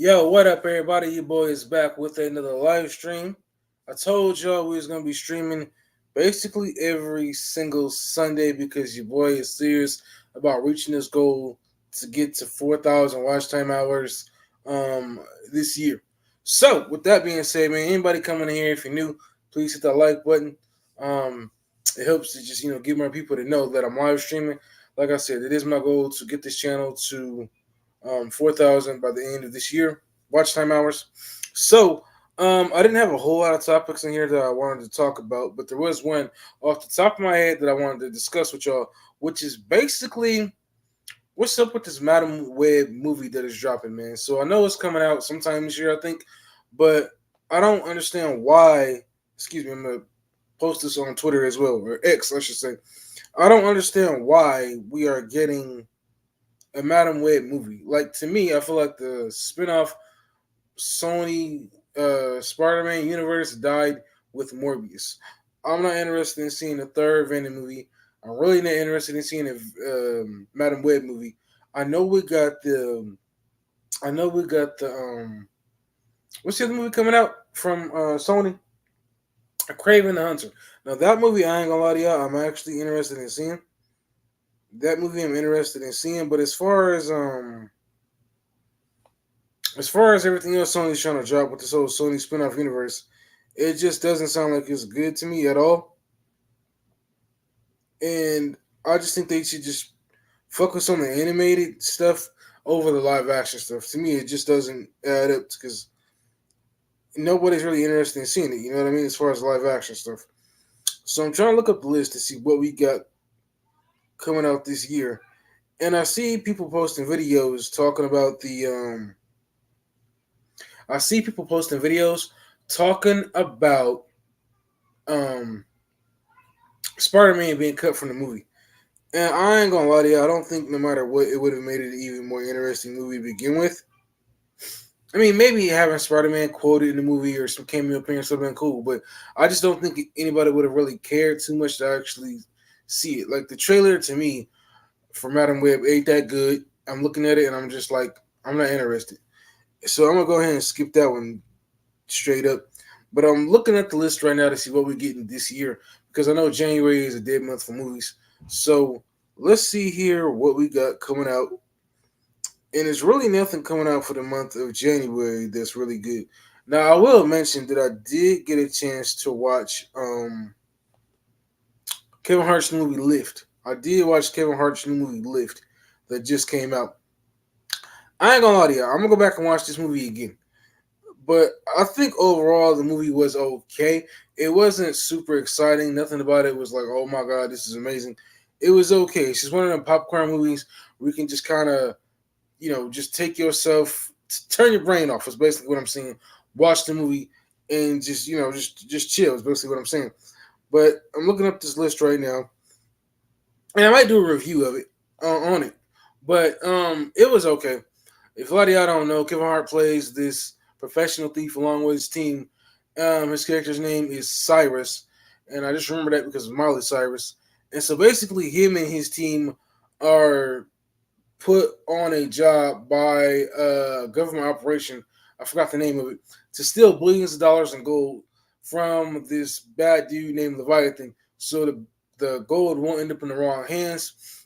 Yo, what up, everybody? Your boy is back with another live stream. I told y'all we was gonna be streaming basically every single Sunday because your boy is serious about reaching his goal to get to 4,000 watch time hours this year. So, with that being said, man, anybody coming in here, if you're new, please hit that like button. Um, it helps to just get more people to know that I'm live streaming. Like I said, it is my goal to get this channel to 4,000 by the end of this year, watch time hours. So, I didn't have a whole lot of topics in here that I wanted to talk about, but there was one off the top of my head that I wanted to discuss with y'all, which is basically what's up with this Madam Web movie that is dropping, man. So I know it's coming out sometime this year, I think, but I don't understand why. Excuse me, I'm gonna post this on Twitter as well, or X, I should say. I don't understand why we are getting a Madam Web movie. Like to me, I feel like the spinoff Sony Spider-Man universe died with Morbius. I'm not interested in seeing a third Venom movie. I'm really not interested in seeing a Madam Web movie. I know we got the. I know we got the. What's the other movie coming out from Sony? Craven the Hunter. Now that movie, I ain't gonna lie to y'all, I'm actually interested in seeing. That movie I'm interested in seeing, but as far as everything else Sony's trying to drop with this whole Sony spin-off universe, it just doesn't sound like it's good to me at all. And I just think they should just focus on the animated stuff over the live action stuff. To me, it just doesn't add up because nobody's really interested in seeing it. You know what I mean? As far as live action stuff. So I'm trying to look up the list to see what we got coming out this year. And I see people posting videos talking about the. I see people posting videos talking about um Spider-Man being cut from the movie. And I ain't gonna lie to you, I don't think no matter what, it would have made it an even more interesting movie to begin with. I mean, maybe having Spider-Man quoted in the movie or some cameo appearance would have been cool, but I just don't think anybody would have really cared too much to actually see it. Like the trailer to me for Madam Web ain't that good. I'm looking at it and I'm just like, I'm not interested. So I'm gonna go ahead and skip that one straight up. But I'm looking at the list right now to see what we're getting this year because I know January is a dead month for movies. So let's see here what we got coming out. And it's really nothing coming out for the month of January that's really good. Now I will mention that I did get a chance to watch Kevin Hart's movie Lift. I did watch Kevin Hart's new movie Lift that just came out. I ain't gonna lie to you, I'm gonna go back and watch this movie again. But I think overall the movie was okay. It wasn't super exciting. Nothing about it was like, oh my god, this is amazing. It was okay. It's just one of them popcorn movies where you can just kind of, just take yourself, turn your brain off. Is basically what I'm saying. Watch the movie and just, just chill. Is basically what I'm saying. But I'm looking up this list right now, and I might do a review of it on it. But it was okay. If a lot of y'all don't know, Kevin Hart plays this professional thief along with his team. His character's name is Cyrus, and I just remember that because of Miley Cyrus. And so basically, him and his team are put on a job by a government operation. I forgot the name of it to steal billions of dollars in gold from this bad dude named Leviathan. So the gold won't end up in the wrong hands.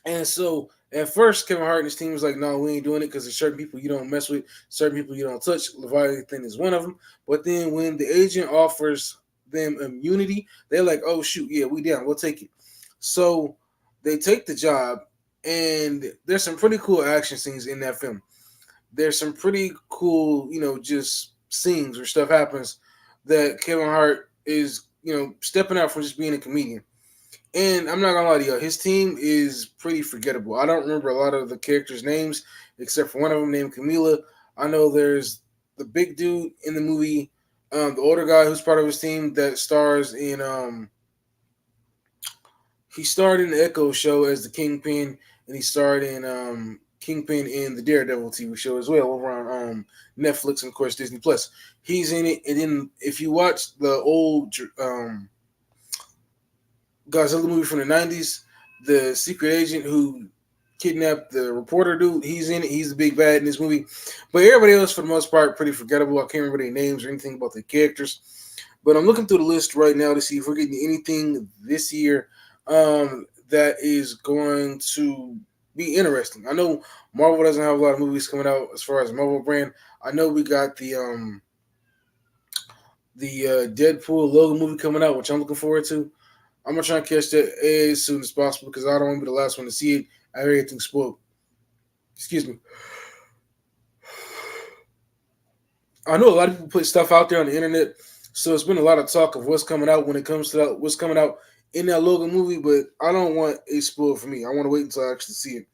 And so at first, Kevin Hart and his team was like, "No, we ain't doing it because there's certain people you don't mess with, certain people you don't touch. Leviathan is one of them." But then when the agent offers them immunity, they're like, "Oh shoot, yeah, we down. We'll take it." So they take the job, and there's some pretty cool action scenes in that film. There's some pretty cool, just scenes where stuff happens that Kevin Hart is, stepping out from just being a comedian. And I'm not gonna lie to you, his team is pretty forgettable. I don't remember a lot of the characters' names except for one of them named Camila. I know there's the big dude in the movie, the older guy who's part of his team that stars in. He starred in the Echo show as the Kingpin, and he starred in Kingpin in the Daredevil TV show as well over on Netflix and of course Disney Plus. He's in it, and then if you watch the old Godzilla movie from the '90s, the secret agent who kidnapped the reporter dude. He's in it. He's the big bad in this movie. But everybody else, for the most part, pretty forgettable. I can't remember their names or anything about the characters. But I'm looking through the list right now to see if we're getting anything this year that is going to be interesting. I know Marvel doesn't have a lot of movies coming out as far as Marvel brand. I know we got the Deadpool Logan movie coming out, which I'm looking forward to. I'm gonna try and catch that as soon as possible because I don't want to be the last one to see it. I hear everything spoiled. Excuse me. I know a lot of people put stuff out there on the internet, so it's been a lot of talk of what's coming out when it comes to that, what's coming out in that Logan movie. But I don't want a spoil for me. I want to wait until I actually see it.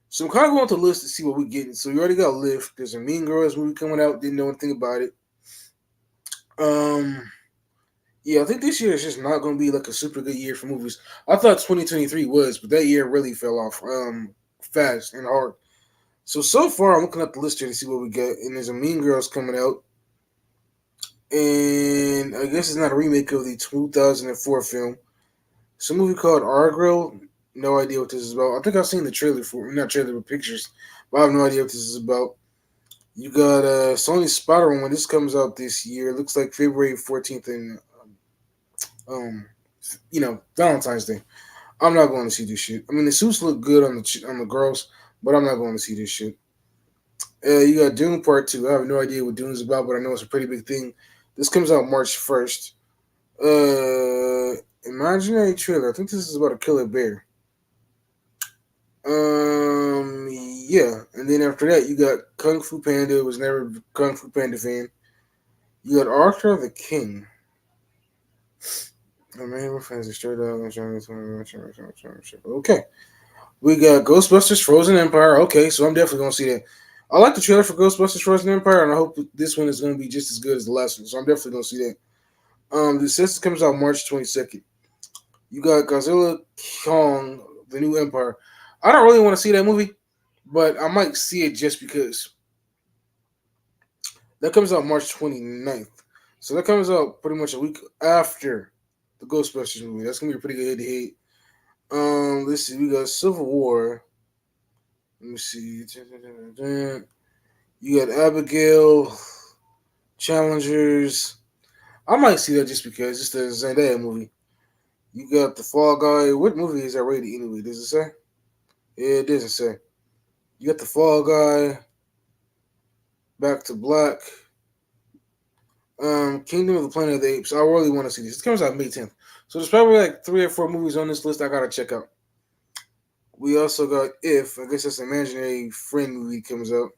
So I'm kind of going through the list to see what we're getting. So you already got Lift. There's a Mean Girls movie coming out. Didn't know anything about it. Um, yeah, I think this year is just not going to be like a super good year for movies. I thought 2023 was, but that year really fell off fast and hard. So far, I'm looking at the list here to see what we got, and there's a Mean Girls coming out, and I guess it's not a remake of the 2004 film. It's a movie called Argyle. No idea what this is about. I think I've seen the trailer for not trailer but pictures, but I have no idea what this is about. You got Sony Spider-Man. This comes out this year. It looks like February 14th and um, Valentine's Day. I'm not going to see this shit. I mean, the suits look good on the girls, but I'm not going to see this shit. You got Dune Part 2. I have no idea what Dune is about, but I know it's a pretty big thing. This comes out March 1st. Imaginary trailer. I think this is about a killer bear. Yeah. And then after that, you got Kung Fu Panda. Was never a Kung Fu Panda fan. You got Arthur the King. Oh, man, my fans are straight up. Okay. We got Ghostbusters Frozen Empire. Okay, so I'm definitely going to see that. I like the trailer for Ghostbusters Frozen Empire, and I hope this one is going to be just as good as the last one. So I'm definitely going to see that. The Census comes out March 22nd. You got Godzilla Kong, The New Empire. I don't really want to see that movie, but I might see it just because. That comes out March 29th. So that comes out pretty much a week after the Ghostbusters movie. That's going to be a pretty good hit to hit. Let's see. We got Civil War. Let me see. You got Abigail, Challengers. I might see that just because it's the Zendaya movie. You got the Fall Guy. What movie is that rated anyway? Does it say? Yeah, it doesn't say. You got the Fall Guy. Back to Black. Kingdom of the Planet of the Apes. I really want to see this. It comes out May 10th. So there's probably like 3 or 4 movies on this list I gotta check out. We also got If. I guess that's an imaginary friend movie comes out.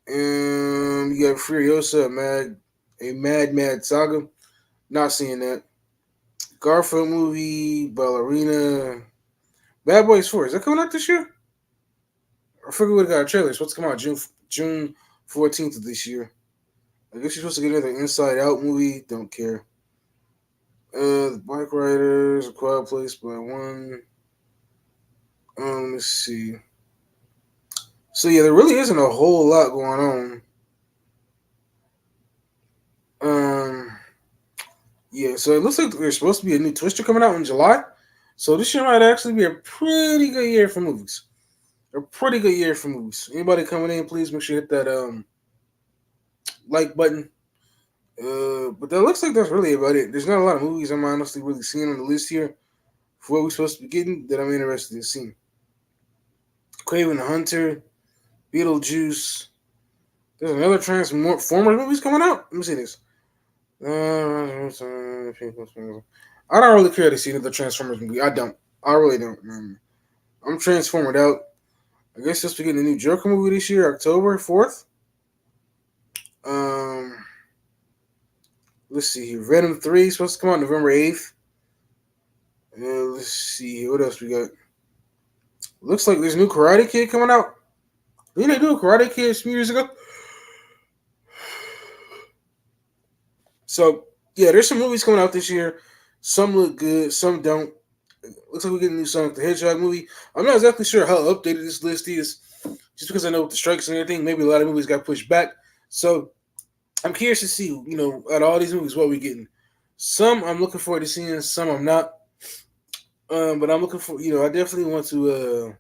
You got Furiosa, a Mad Saga. Not seeing that. Garfield movie, Ballerina, Bad Boys 4. Is that coming out this year? I forget what got trailers. What's coming out June 14th of this year? I guess you're supposed to get another Inside Out movie. Don't care. The Bike Riders, A Quiet Place by One. Let's see. So yeah, there really isn't a whole lot going on. Yeah, so it looks like there's supposed to be a new Twister coming out in July. So this year might actually be a pretty good year for movies. A pretty good year for movies. Anybody coming in, please make sure you hit that like button. But that looks like that's really about it. There's not a lot of movies I'm honestly really seeing on the list here for what we're supposed to be getting that I'm interested in seeing. Craven the Hunter, Beetlejuice. There's another Transformers movies coming out. Let me see this. I don't really care to see another Transformers movie. I don't. I really don't. I'm transformed out. I guess just to get a new Joker movie this year, October 4th. Let's see here. Venom 3 is supposed to come out November 8th. Let's see. What else we got? Looks like there's a new Karate Kid coming out. Didn't they do a Karate Kid a few years ago? So, yeah, there's some movies coming out this year. Some look good, some don't. Looks like we're getting a new Sonic the Hedgehog movie. I'm not exactly sure how updated this list is, just because I know with the strikes and everything, maybe a lot of movies got pushed back. So, I'm curious to see, out of all these movies, what we're getting. Some I'm looking forward to seeing, some I'm not. But I'm looking for, I definitely want to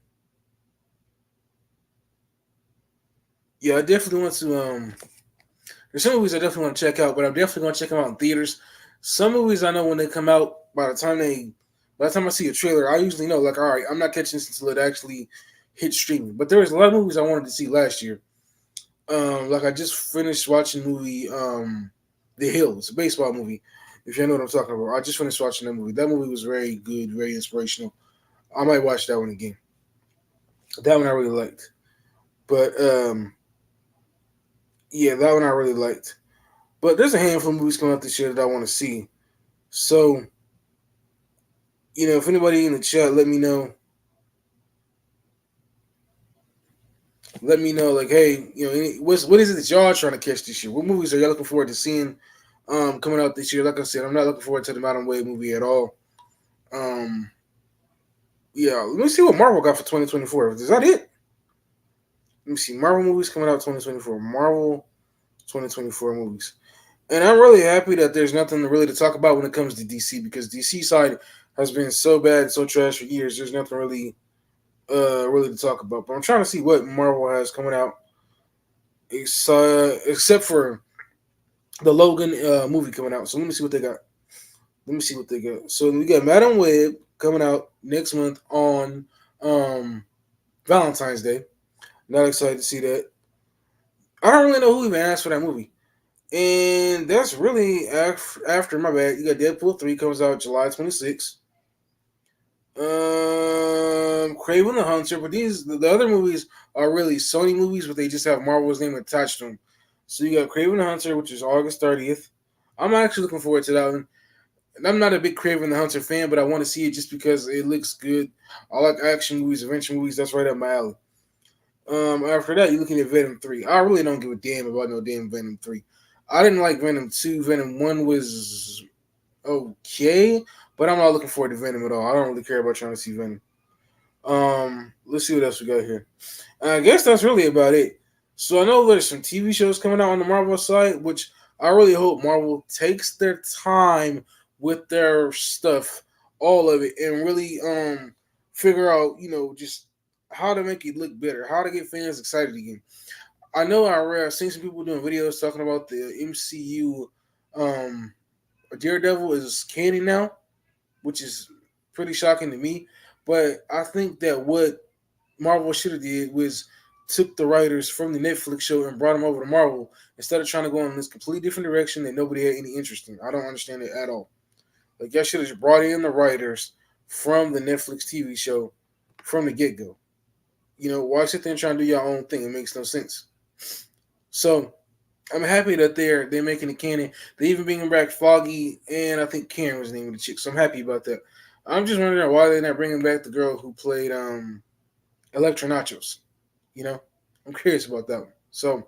Yeah, I definitely want to. There's some movies I definitely want to check out, but I'm definitely going to check them out in theaters. Some movies I know when they come out, by the time I see a trailer, I usually know like, all right, I'm not catching this until it actually hits streaming. But there was a lot of movies I wanted to see last year. Like I just finished watching the movie, The Hill. It's a baseball movie. If you know what I'm talking about, I just finished watching that movie. That movie was very good, very inspirational. I might watch that one again. That one I really liked. But yeah, that one I really liked. But there's a handful of movies coming out this year that I want to see. So, if anybody in the chat, let me know. Let me know, like, hey, what is it that y'all trying to catch this year? What movies are y'all looking forward to seeing coming out this year? Like I said, I'm not looking forward to the Madam Web movie at all. Um, yeah, let me see what Marvel got for 2024. Is that it? Let me see. Marvel movies coming out 2024. Marvel 2024 movies. And I'm really happy that there's nothing really to talk about when it comes to DC because DC side has been so bad, so trash for years. There's nothing really to talk about. But I'm trying to see what Marvel has coming out, except for the Logan movie coming out. So let me see what they got. Let me see what they got. So we got Madam Web coming out next month on um, Valentine's Day. Not excited to see that. I don't really know who even asked for that movie. And that's really after my bad. You got Deadpool 3 comes out July 26th. Craven the Hunter, but the other movies are really Sony movies, but they just have Marvel's name attached to them. So you got Craven the Hunter, which is August 30th. I'm actually looking forward to that one. And I'm not a big Craven the Hunter fan, but I want to see it just because it looks good. I like action movies, adventure movies. That's right up my alley. After that, you're looking at Venom 3. I really don't give a damn about no damn Venom 3. I didn't like Venom 2. Venom 1 was okay, but I'm not looking forward to Venom at all. I don't really care about trying to see Venom. Let's see what else we got here. I guess that's really about it. So I know there's some TV shows coming out on the Marvel side, which I really hope Marvel takes their time with their stuff, all of it, and really figure out, just how to make it look better, how to get fans excited again. I know I've seen some people doing videos talking about the MCU. Um, Daredevil is canon now, which is pretty shocking to me. But I think that what Marvel should have did was took the writers from the Netflix show and brought them over to Marvel instead of trying to go in this completely different direction that nobody had any interest in. I don't understand it at all. Like y'all should have just brought in the writers from the Netflix TV show from the get go. Why sit there and try and do your own thing? It makes no sense. So I'm happy that they're making it canon. They even bringing back Foggy and I think Karen was the name of the chick. So I'm happy about that. I'm just wondering why they're not bringing back the girl who played Electra Nachos. You know, I'm curious about that one. So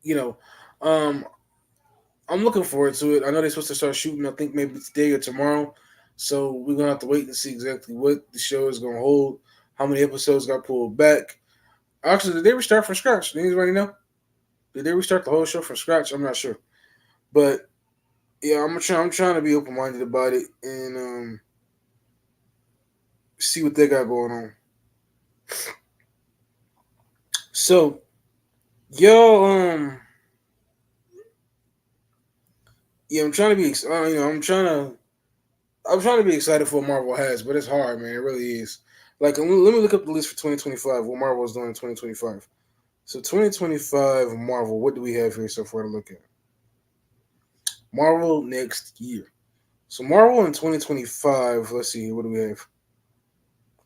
you know, um, I'm looking forward to it. I know they're supposed to start shooting. I think maybe today or tomorrow. So we're gonna have to wait and see exactly what the show is gonna hold. How many episodes got pulled back? Actually, did they restart from scratch? Did anybody know? Did they restart the whole show from scratch? I'm not sure, but yeah, I'm trying to be open minded about it and see what they got going on. So yo, yeah, I'm trying to be, I'm trying to be excited for what Marvel has, but it's hard, man. It really is. Like, let me look up the list for 2025. What Marvel is doing in 2025. So 2025 Marvel. What do we have here so far to look at? Marvel next year. So Marvel in 2025. Let's see. What do we have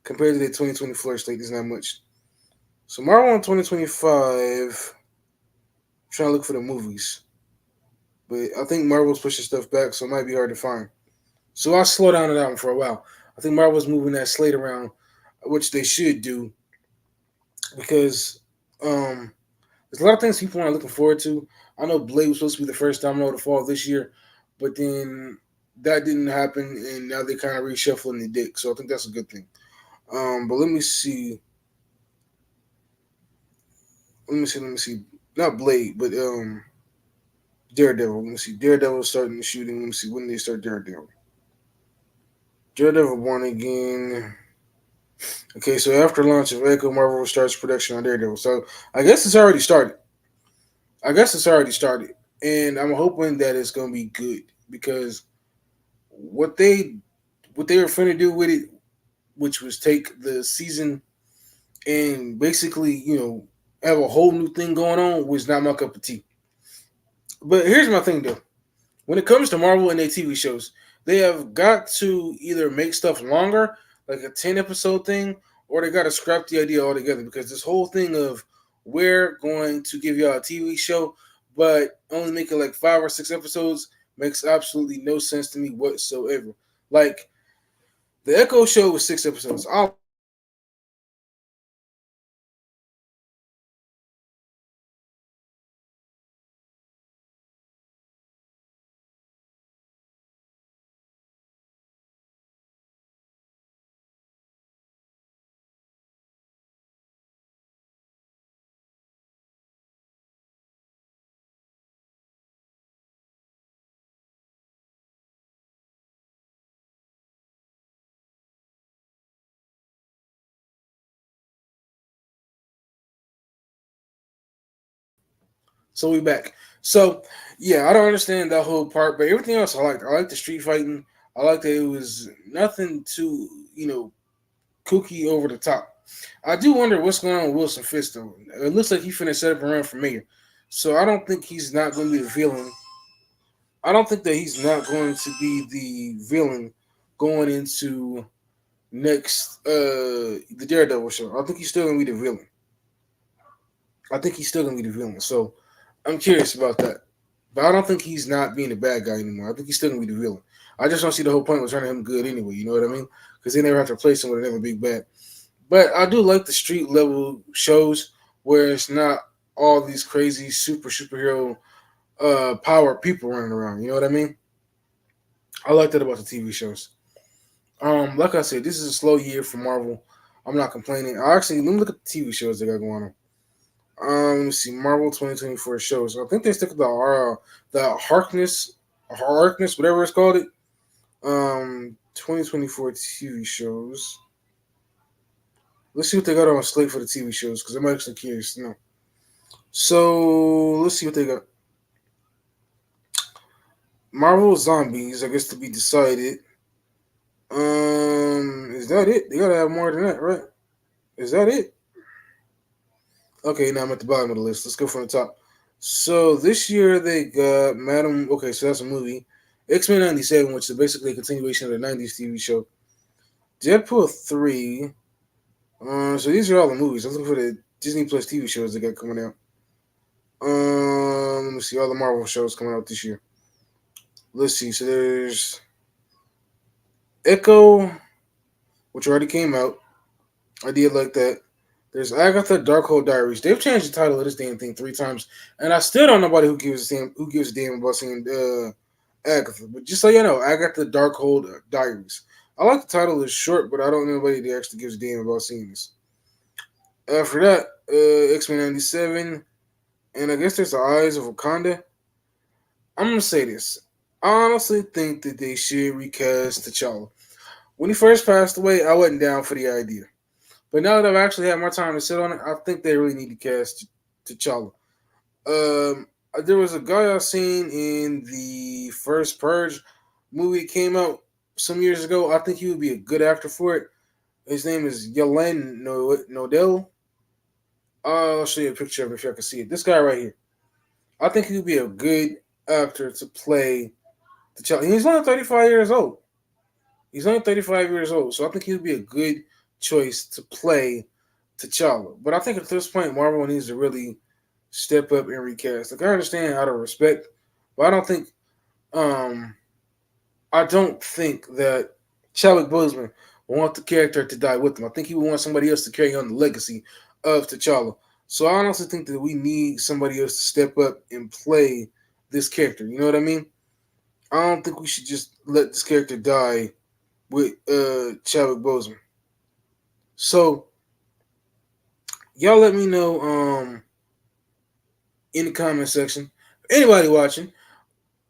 compared to the 2024 slate? There's not much. So Marvel in 2025. Trying to look for the movies, but I think Marvel's pushing stuff back, so it might be hard to find. So I'll slow down on that one for a while. I think Marvel's moving that slate around, which they should do because there's a lot of things people are looking forward to. I know Blade was supposed to be the first domino to fall this year, but then that didn't happen, and now they kind of reshuffling the deck. So I think that's a good thing. But let me see. Let me see. Let me see. Not Blade, but Daredevil. Let me see. Daredevil starting the shooting. Let me see when they start Daredevil. Daredevil Born Again. Okay, so after launch of Echo, Marvel starts production on Daredevil. So I guess it's already started. I guess it's already started, and I'm hoping that it's gonna be good because what they what they were finna do with it, which was take the season and basically have a whole new thing going on, was not my cup of tea. But here's my thing though: when it comes to Marvel and their TV shows, they have got to either make stuff longer, like a 10 episode thing, or they got to scrap the idea altogether because this whole thing of we're going to give y'all a TV show, but only make it like 5 or 6 episodes makes absolutely no sense to me whatsoever. Like the Echo show was 6 episodes. I'll watch it. So we back. So yeah, I don't understand that whole part, but everything else I liked. I liked the street fighting. I liked that it was nothing too kooky over the top. I do wonder what's going on with Wilson Fisk though. It looks like he finna set up a run for mayor. So I don't think he's not going to be the villain. I don't think that he's not going to be the villain going into next the Daredevil show. I think he's still gonna be the villain. I think he's still gonna be the villain. So I'm curious about that. But I don't think he's not being a bad guy anymore. I think he's still gonna be the villain. I just don't see the whole point of turning him good anyway. You know what I mean? Because they never have to replace him with another big bad. But I do like the street level shows where it's not all these crazy superhero power people running around. You know what I mean? I like that about the TV shows. Like I said, this is a slow year for Marvel. I'm not complaining. I actually let me look at the TV shows they got going on. Let me see, Marvel 2024 shows. I think they stick with the Harkness, whatever it's called it. 2024 TV shows. Let's see what they got on slate for the TV shows because I'm actually curious to know. So let's see what they got. Marvel Zombies, I guess to be decided. Is that it? They gotta have more than that, right? Is that it? Okay, now I'm at the bottom of the list. Let's go from the top. So this year they got Madam. Okay, so that's a movie. X Men '97, which is basically a continuation of the '90s TV show. Deadpool 3. So these are all the movies. I'm looking for the Disney Plus TV shows they got coming out. Let me see all the Marvel shows coming out this year. Let's see. So there's Echo, which already came out. I did like that. There's Agatha Darkhold Diaries. They've changed the title of this damn thing 3 times, and I still don't know nobody who gives a damn about seeing Agatha. But just so you know, Agatha Darkhold Diaries. I like the title. It's short, but I don't know anybody that actually gives a damn about seeing this. After that, X Men '97, and I guess there's the Eyes of Wakanda. I'm gonna say this. I honestly think that they should recast T'Challa. When he first passed away, I wasn't down for the idea. But now that I've actually had more time to sit on it, I think they really need to cast T'Challa. There was a guy I seen in the first Purge movie that came out some years ago. I think he would be a good actor for it. His name is Yalen Nodell. I'll show you a picture of it if y'all can see it. This guy right here. I think he would be a good actor to play T'Challa. He's only 35 years old. He's only 35 years old, so I think he would be a good choice to play T'Challa. But I think at this point, Marvel needs to really step up and recast. Like I understand out of respect, but um I don't think that Chadwick Boseman will want the character to die with him. I think he would want somebody else to carry on the legacy of T'Challa. So I honestly think that we need somebody else to step up and play this character. You know what I mean? I don't think we should just let this character die with Chadwick Boseman. So y'all let me know in the comment section. Anybody watching,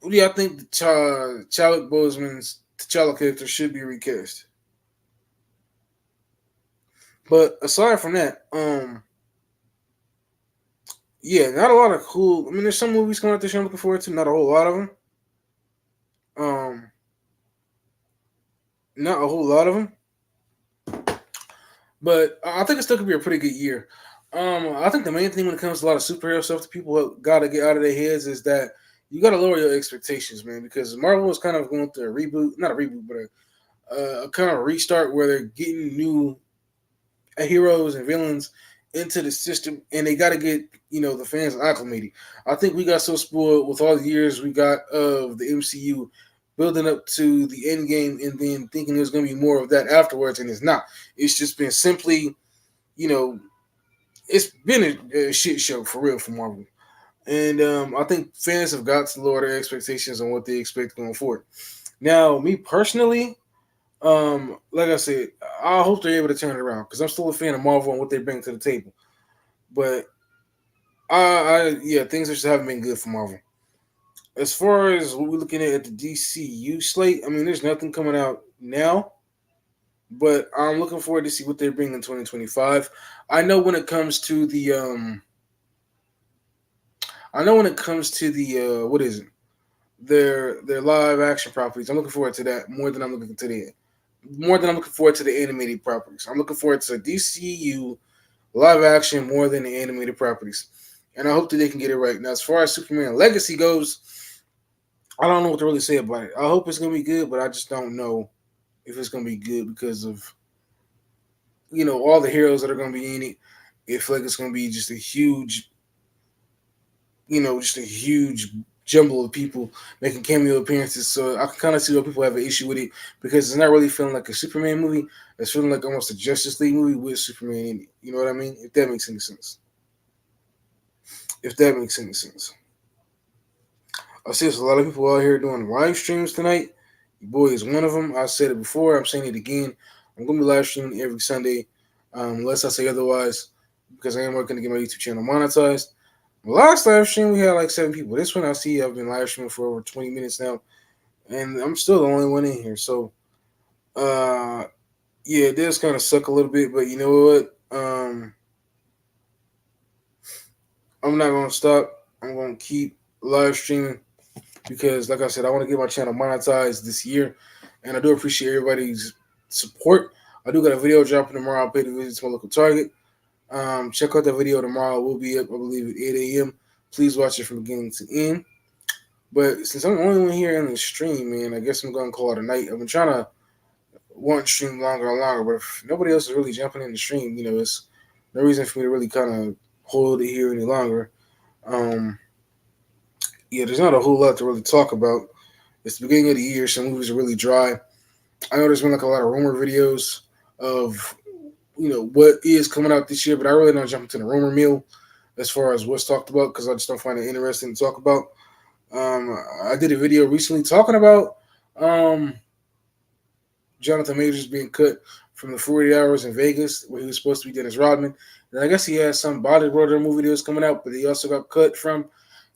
who do y'all think the Chadwick Boseman's T'Challa character should be recast? But aside from that, yeah, not a lot of cool. I mean, there's some movies coming out this year I'm looking forward to. Not a whole lot of them. Um, not a whole lot of them. But I think it still could be a pretty good year. I think the main thing when it comes to a lot of superhero stuff that people got to get out of their heads is that you got to lower your expectations, man, because Marvel is kind of going through a reboot, not a reboot, but a kind of restart where they're getting new heroes and villains into the system, and they got to get the fans acclimated. I think we got so spoiled with all the years we got of the MCU building up to the end game, and then thinking there's going to be more of that afterwards, and it's not. It's just been simply, you know, it's been a shit show for real for Marvel. And I think fans have got to lower their expectations on what they expect going forward. Now, me personally, like I said, I hope they're able to turn it around because I'm still a fan of Marvel and what they bring to the table. But yeah, things just haven't been good for Marvel. As far as what we're looking at the DCU slate, I mean, there's nothing coming out now, but I'm looking forward to see what they bring in 2025. I know when it comes to the I know when it comes to the what is it? Their live action properties. I'm looking forward to that more than I'm looking forward to the animated properties. I'm looking forward to DCU live action more than the animated properties. And I hope that they can get it right. Now, as far as Superman Legacy goes, I don't know what to really say about it. I hope it's gonna be good, but I just don't know if it's gonna be good because of all the heroes that are gonna be in it. It feel like it's gonna be just a huge jumble of people making cameo appearances. So I can kind of see why people have an issue with it because it's not really feeling like a Superman movie. It's feeling like almost a Justice League movie with Superman in it. You know what I mean? If that makes any sense. If that makes any sense. I see there's a lot of people out here doing live streams tonight. Your boy is one of them. I said it before. I'm saying it again. I'm going to be live streaming every Sunday, unless I say otherwise, because I am working to get my YouTube channel monetized. The last live stream we had like 7 people. This one I see I've been live streaming for over 20 minutes now, and I'm still the only one in here. So, uh, yeah, it does kind of suck a little bit, but you know what? I'm not gonna stop. I'm gonna keep live streaming because, like I said, I want to get my channel monetized this year, and I do appreciate everybody's support. I do got a video dropping tomorrow. I'll pay the visit to my local Target. Check out the video tomorrow. We'll be up, I believe, at 8 a.m. Please watch it from beginning to end. But since I'm the only one here in the stream, man, I guess I'm gonna call it a night. I've been trying to want to stream longer and longer, but if nobody else is really jumping in the stream, it's no reason for me to really kind of hold it here any longer. Um, yeah, there's not a whole lot to really talk about. It's the beginning of the year. Some movies are really dry. I know there's been like a lot of rumor videos of what is coming out this year, but I really don't jump into the rumor mill as far as what's talked about because I just don't find it interesting to talk about. I did a video recently talking about um, Jonathan Majors being cut from the 40 Hours in Vegas, where he was supposed to be Dennis Rodman. And I guess he had some bodybuilder movie that was coming out, but he also got cut from.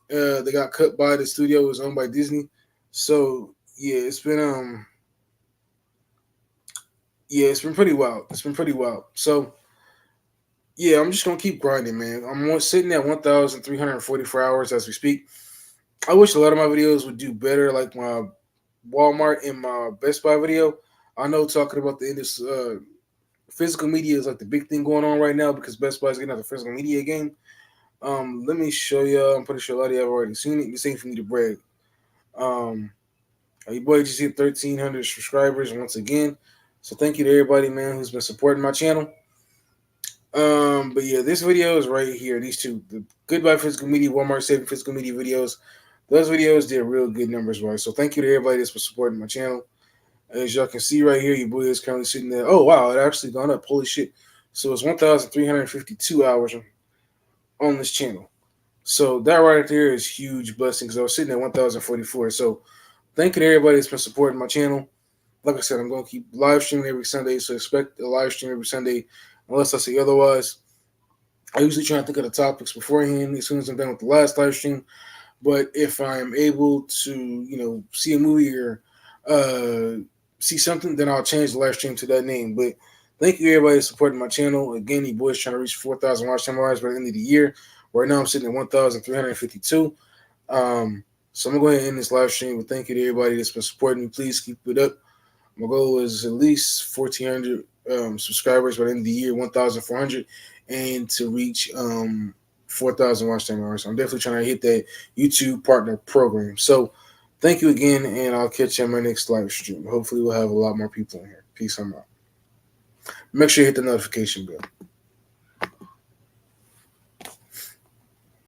They got cut by the studio. It was owned by Disney. So yeah, it's been pretty wild. It's been pretty wild. So yeah, I'm just gonna keep grinding, man. I'm sitting at 1,344 hours as we speak. I wish a lot of my videos would do better, like my Walmart and my Best Buy video. I know talking about the industry, physical media is like the big thing going on right now because Best Buy is getting out the physical media game. Let me show you. I'm pretty sure a lot of you have already seen it. This ain't for me to brag. Um, your boy just hit 1,300 subscribers once again. So thank you to everybody, man, who's been supporting my channel. But yeah, this video is right here. These two, the Goodbye Physical Media, Walmart Saving Physical Media videos. Those videos did real good numbers wise. So thank you to everybody that's been supporting my channel. As y'all can see right here, your boy is currently sitting there. Oh wow, it actually gone up. Holy shit. So it's 1,352 hours on this channel. So that right there is huge blessing because I was sitting at 1,044. So thank you to everybody that's been supporting my channel. Like I said, I'm going to keep live streaming every Sunday. So expect a live stream every Sunday unless I say otherwise. I usually try to think of the topics beforehand as soon as I'm done with the last live stream. But if I'm able to, see a movie or see something, then I'll change the live stream to that name. But Thank you, everybody, supporting my channel. Again, you boys trying to reach 4,000 watch time hours by the end of the year. Right now, I'm sitting at 1,352. So I'm going to go ahead and end this live stream. But thank you to everybody that's been supporting me. Please keep it up. My goal is at least 1,400 subscribers by the end of the year, 1,400, and to reach 4,000 watch time hours. I'm definitely trying to hit that YouTube partner program. So thank you again, and I'll catch you on my next live stream. Hopefully, we'll have a lot more people in here. Peace. I'm out. Make sure you hit the notification bell.